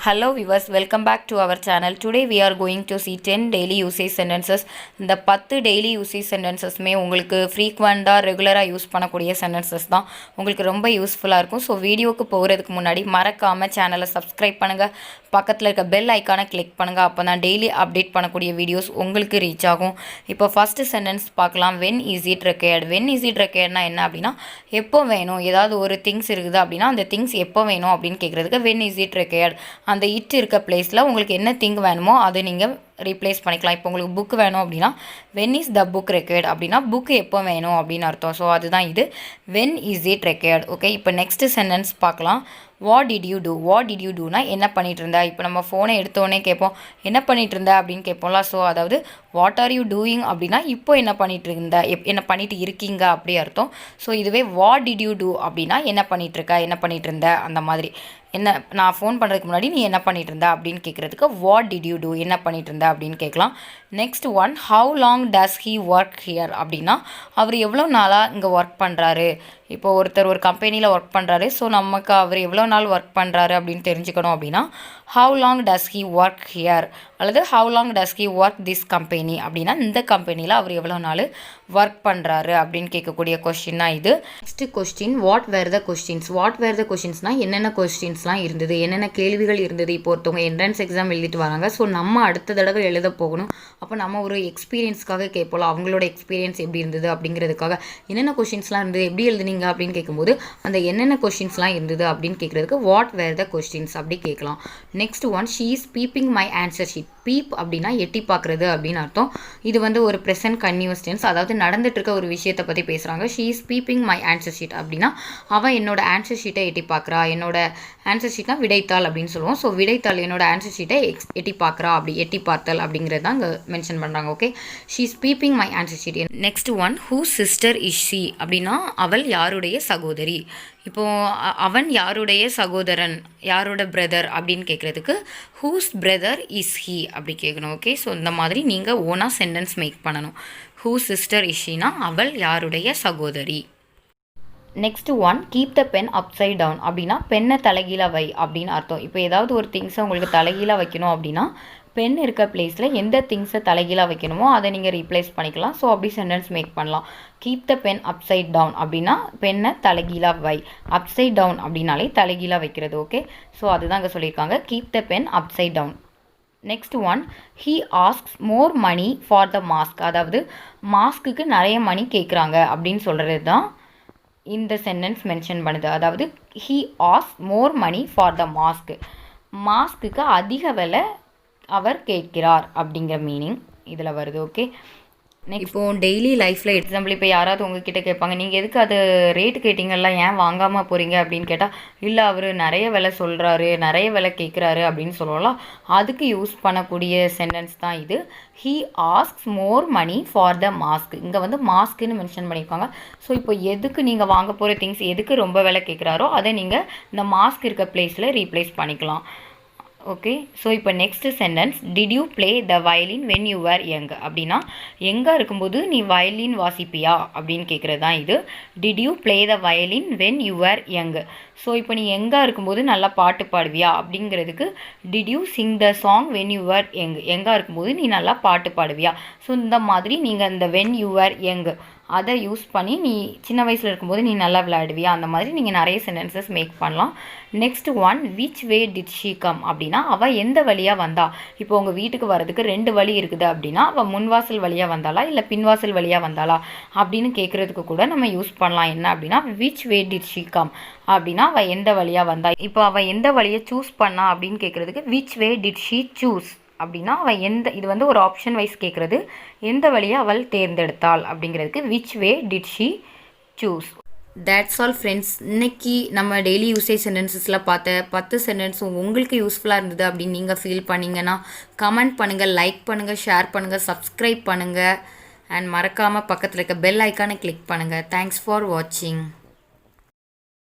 Hello viewers, welcome back to our channel. Today we are going to see 10 daily usage sentences. இந்த 10 daily usage sentencesமே உங்களுக்கு ஃப்ரீக்வெண்ட்டாக ரெகுலராக use பண்ணக்கூடிய sentences தான் உங்களுக்கு ரொம்ப யூஸ்ஃபுல்லாக இருக்கும். ஸோ வீடியோக்கு போகிறதுக்கு முன்னாடி மறக்காமல் சேனலை சப்ஸ்கிரைப் பண்ணுங்கள், பக்கத்தில் இருக்க பெல் ஐக்கானை கிளிக் பண்ணுங்கள். அப்போ தான் டெய்லி அப்டேட் பண்ணக்கூடிய வீடியோஸ் உங்களுக்கு ரீச் ஆகும். இப்போ ஃபஸ்ட்டு சென்டென்ஸ் பார்க்கலாம். When is it required. When is it ரெக்கையர்ட்னா என்ன அப்படின்னா, எப்போ வேணும், ஏதாவது ஒரு திங்ஸ் இருக்குது அப்படின்னா அந்த திங்ஸ் எப்போ வேணும் அப்படின்னு கேட்குறதுக்கு வென் இஸ் இட் ரெக்கையர்டு. அந்த இட் இருக்க பிளேஸில் உங்களுக்கு என்ன திங் வேணுமோ அதை நீங்கள் ரீப்ளேஸ் பண்ணிக்கலாம். இப்போ உங்களுக்கு புக் வேணும் அப்படின்னா when is the book required அப்படின்னா புக் எப்போ வேணும் அப்படின்னு அர்த்தம். ஸோ அதுதான் இது when is it required. Okay, இப்போ நெக்ஸ்ட்டு சென்டென்ஸ் பார்க்கலாம். What did you do. What did you டூனா என்ன பண்ணிட்டு இருந்தா. இப்போ நம்ம ஃபோனை எடுத்தோடனே கேட்போம் என்ன பண்ணிட்டு இருந்த அப்படின்னு கேட்போம்ல. ஸோ அதாவது வாட் ஆர் யூ டூயிங் அப்படின்னா இப்போ என்ன பண்ணிட்டு இருந்த, என்ன பண்ணிட்டு இருக்கீங்க அப்படி அர்த்தம். ஸோ இதுவே வாட் டிட் யூ டூ அப்படின்னா என்ன பண்ணிட்டு இருக்க, என்ன பண்ணிட்டு இருந்த அந்த மாதிரி. என்ன நான் ஃபோன் பண்ணுறதுக்கு முன்னாடி நீ என்ன பண்ணிட்டு இருந்த அப்படின்னு கேட்குறதுக்கு வாட் டிட் யூ டூ, என்ன பண்ணிட்டு இருந்த அப்படின்னு கேட்கலாம். Next one, how long does he work here அப்படின்னா அவர் எவ்வளோ நாளாக இங்கே ஒர்க் பண்ணுறாரு. இப்போ ஒருத்தர் ஒரு கம்பெனியில் ஒர்க் பண்ணுறாரு. ஸோ நமக்கு அவர் எவ்வளோ நாள் ஒர்க் பண்ணுறாரு அப்படின்னு தெரிஞ்சுக்கணும் அப்படின்னா how long does he work here அல்லது how long does he work this company அப்படின்னா இந்த கம்பெனியில் அவர் எவ்வளோ நாள் ஒர்க் பண்ணுறாரு அப்படின்னு கேட்கக்கூடிய கொஸ்டின் தான் இது. Next question, what were the questions. What were the கொஸ்டின்ஸ்னால் என்னென்ன கொஸ்டின்ஸ்லாம் இருந்தது, என்னென்ன கேள்விகள் இருந்தது. இப்போ ஒருத்தவங்க என்ட்ரன்ஸ் எக்ஸாம் எழுதிட்டு வராங்க. ஸோ நம்ம அடுத்த தடவை எழுத போகணும். அப்போ நம்ம ஒரு எக்ஸ்பீரியன்ஸ்க்காக கேட்போம், அவங்களோட எக்ஸ்பீரியன்ஸ் எப்படி இருந்தது அப்படிங்கிறதுக்காக என்னென்ன கொஸ்டின்ஸ்லாம் இருந்தது, எப்படி எழுதுனீங்க அப்படின்னு கேட்கும்போது அந்த என்னென்ன கொஸ்டின்ஸ்லாம் இருந்தது அப்படின்னு கேட்குறதுக்கு வாட் வேர் த கொஸ்டின்ஸ் அப்படி கேட்கலாம். Next one, she is peeping my answer sheet. Peep அப்படின்னா எட்டி பார்க்குறது அப்படின்னு அர்த்தம். இது வந்து ஒரு ப்ரெசன்ட் கன்டினியூஸ் டென்ஸ், அதாவது நடந்துட்டு இருக்க ஒரு விஷயத்தை பற்றி பேசுகிறாங்க. She is peeping my answer sheet அப்படின்னா அவன் என்னோட ஆன்சர் ஷீட்டை எட்டி பார்க்குறா. என்னோட ஆன்சர் ஷீட்னா விடைத்தாள் அப்படின்னு சொல்லுவோம். ஸோ விடைத்தாள் என்னோட ஆன்சர் ஷீட்டை எட்டி பார்க்குறா, அப்படி எட்டி பார்த்தல் அப்படிங்கிறது தான் இங்கே மென்ஷன் பண்ணுறாங்க. Okay, she is peeping my answer sheet. Next one, who sister is she அப்படின்னா அவள் யாருடைய சகோதரி. இப்போது அவன் யாருடைய சகோதரன், யாரோட பிரதர் அப்படின்னு கேட்குறதுக்கு ஹூஸ் பிரதர் இஸ் ஹீ அப்படி கேட்கணும். ஓகே, ஸோ இந்த மாதிரி நீங்கள் ஓனாக சென்டென்ஸ் மேக் பண்ணணும். ஹூ சிஸ்டர் இஸ் ஷீனா அவள் யாருடைய சகோதரி. Next one, keep the pen upside down அப்படின்னா பெண்ணை தலைகீழாக வை அப்படின்னு அர்த்தம். இப்போ ஏதாவது ஒரு திங்ஸை உங்களுக்கு தலைகீழாக வைக்கணும் அப்படின்னா பென் இருக்க பிளேஸில் எந்த திங்ஸை தலைகீழாக வைக்கணுமோ அதை நீங்கள் ரீப்ளேஸ் பண்ணிக்கலாம். ஸோ அப்படி சென்டென்ஸ் மேக் பண்ணலாம். Keep the pen upside down அப்படின்னா பெண்ணை தலைகீழாக வை. அப்சைட் டவுன் அப்படின்னாலே தலைகீழாக வைக்கிறது. ஓகே, ஸோ அதுதான் இங்கே சொல்லியிருக்காங்க, keep the pen upside down. Next one, he asks more money for the mask. அதாவது மாஸ்க்குக்கு நிறைய மணி கேட்குறாங்க அப்படின்னு சொல்கிறது தான் இந்த சென்டென்ஸ் மென்ஷன் பண்ணுது. அதாவது he ask more money for the mask, மாஸ்க்குக்கு அதிக விலை அவர் கேட்கிறார் அப்படிங்கிற மீனிங் இதில் வருது. ஓகே, இப்போது டெய்லி லைஃப்பில் எக்ஸாம்பிள் இப்போ யாராவது உங்ககிட்ட கேட்பாங்க நீங்கள் எதுக்கு அது ரேட்டு கேட்டிங்கல்ல, ஏன் வாங்காமல் போகிறீங்க அப்படின்னு கேட்டால் இல்லை அவர் நிறைய விலை சொல்கிறாரு, நிறைய விலை கேட்குறாரு அப்படின்னு சொல்லலாம். அதுக்கு யூஸ் பண்ணக்கூடிய சென்டென்ஸ் தான் இது. He asks more money for the mask. இங்கே வந்து மாஸ்க்குன்னு மென்ஷன் பண்ணியிருக்காங்க. ஸோ இப்போ எதுக்கு நீங்கள் வாங்க போகிற திங்ஸ் எதுக்கு ரொம்ப விலை கேட்குறாரோ அதை நீங்கள் இந்த மாஸ்க் இருக்க பிளேஸில் ரீப்ளேஸ் பண்ணிக்கலாம். ஓகே, ஸோ இப்போ next sentence, did you play the violin when you are young அப்படின்னா எங்கே இருக்கும்போது நீ வயலின் வாசிப்பியா அப்படின்னு கேட்குறது தான் இது. Did you play the violin when you are young. So இப்போ நீ எங்கே இருக்கும்போது நல்லா பாட்டு பாடுவியா அப்படிங்கிறதுக்கு did you sing the song when you are young. எங்கே இருக்கும்போது நீ நல்லா பாட்டு பாடுவியா. ஸோ இந்த மாதிரி நீங்கள் இந்த வென் யூ ஆர் யங் அதை யூஸ் பண்ணி நீ சின்ன வயசில் இருக்கும்போது நீ நல்லா விளையாடுவியா அந்த மாதிரி நீங்கள் நிறைய சென்டென்சஸ் மேக் பண்ணலாம். Next one, which way did she come அப்படின்னா அவள் எந்த வழியாக வந்தா. இப்போ உங்கள் வீட்டுக்கு வரதுக்கு 2 வழி இருக்குது அப்படின்னா அவள் முன்வாசல் வழியாக வந்தாளா இல்லை பின்வாசல் வழியாக வந்தாளா அப்படின்னு கேட்குறதுக்கு கூட நம்ம யூஸ் பண்ணலாம். என்ன அப்படின்னா which way did she come அப்படின்னா அவள் எந்த வழியாக வந்தா. இப்போ அவள் எந்த வழியை சூஸ் பண்ணா அப்படின்னு கேட்குறதுக்கு which way did she choose அப்படின்னா அவள் இது வந்து ஒரு ஆப்ஷன் வைஸ் கேட்குறது, எந்த வழியை அவள் தேர்ந்தெடுத்தாள் அப்படிங்கிறதுக்கு which way did she choose. That's all friends. இன்னைக்கு நம்ம டெய்லி யூசேஜ் சென்டென்சஸில் பார்த்த 10 சென்டென்ஸும் உங்களுக்கு யூஸ்ஃபுல்லாக இருந்தது அப்படின்னு நீங்கள் ஃபீல் பண்ணிங்கன்னா கமெண்ட் பண்ணுங்கள், லைக் பண்ணுங்கள், ஷேர் பண்ணுங்கள், சப்ஸ்கிரைப் பண்ணுங்கள் அண்ட் மறக்காமல் பக்கத்தில் இருக்க பெல் ஐக்கானை கிளிக் பண்ணுங்கள். தேங்க்ஸ் ஃபார் வாட்சிங்.